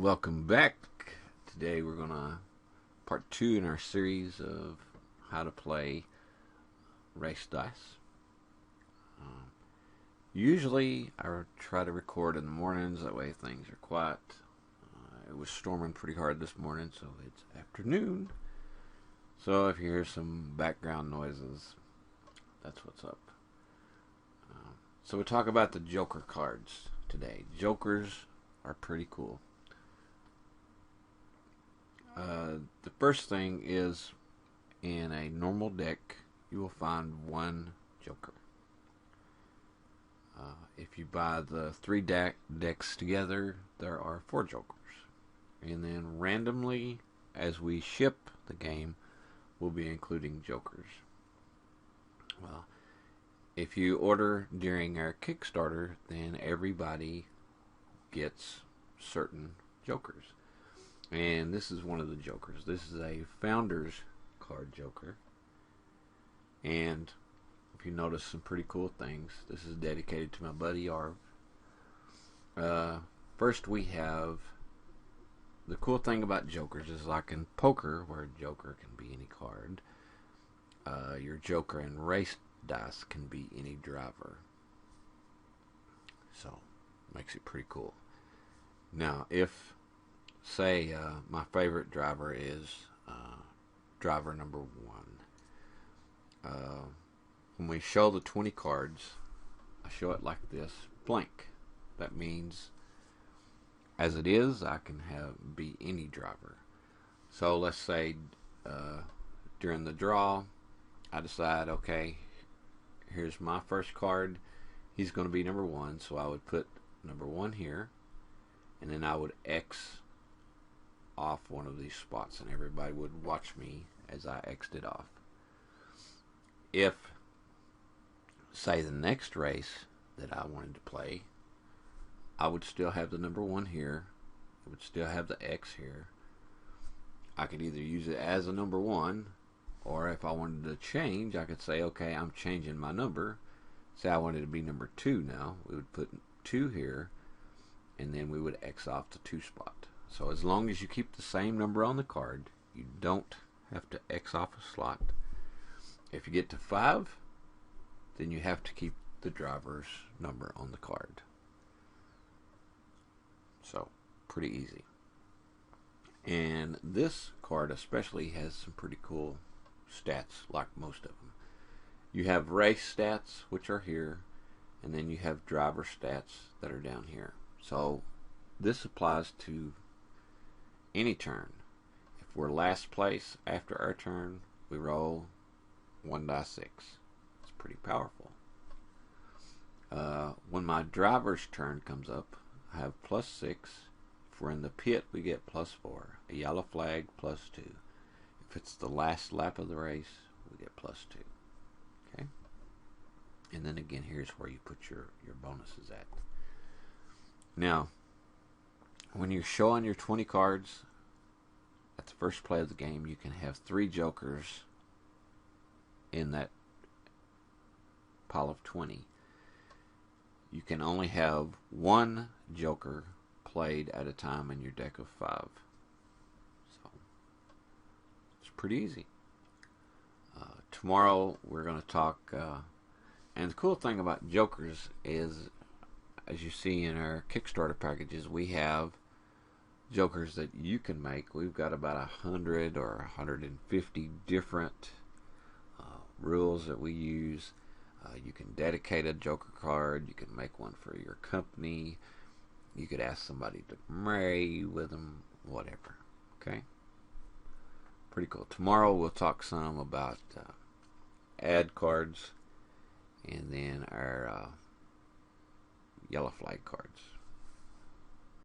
Welcome back. Today we're gonna part two in our series of how to play race dice. Usually I try to record in the mornings, that way things are quiet. It was storming pretty hard this morning, so it's afternoon. So if you hear some background noises, that's what's up. So we'll talk about the Joker cards today. Jokers are pretty cool. The first thing is, in a normal deck, you will find one Joker. If you buy the three decks together, there are four Jokers. And then randomly, as we ship the game, we'll be including Jokers. Well, if you order during our Kickstarter, then everybody gets certain Jokers. And this is one of the Jokers. This is a Founders card Joker. And if you notice some pretty cool things, this is dedicated to my buddy Arv. First we have, the cool thing about Jokers is like in poker, where a Joker can be any card, your Joker in race dice can be any driver. So, makes it pretty cool. Now, if say my favorite driver is driver number 1. When we show the 20 cards, I show it like this, blank. That means, as it is, I can be any driver. So let's say during the draw, I decide, okay, here's my first card. He's going to be number 1, so I would put number 1 here, and then I would X off one of these spots, and everybody would watch me as I X'd it off. If, say, the next race that I wanted to play, I would still have the number 1 here. It would still have the X here. I could either use it as a number 1, or if I wanted to change, I could say, okay, I'm changing my number. Say I wanted to be number 2 now. We would put 2 here, and then we would X off the 2 spot. So as long as you keep the same number on the card, you don't have to X off a slot. If you get to 5, then you have to keep the driver's number on the card. So, pretty easy. And this card especially has some pretty cool stats, like most of them. You have race stats, which are here, and then you have driver stats that are down here. So, this applies to any turn. If we're last place after our turn, we roll 1d6. It's pretty powerful. When my driver's turn comes up, I have +6. If we're in the pit, we get +4. A yellow flag, +2. If it's the last lap of the race, we get +2. Okay? And then again, here's where you put your bonuses at. Now, when you're showing your 20 cards at the first play of the game, you can have 3 Jokers in that pile of 20. You can only have 1 Joker played at a time in your deck of 5. So, it's pretty easy. Tomorrow we're going to talk, and the cool thing about Jokers is, as you see in our Kickstarter packages, we have Jokers that you can make. We've got about 100 or 150 different rules that we use. You can dedicate a Joker card. You can make one for your company. You could ask somebody to marry you with them, whatever. Okay? Pretty cool. Tomorrow we'll talk some about ad cards, and then our yellow flag cards.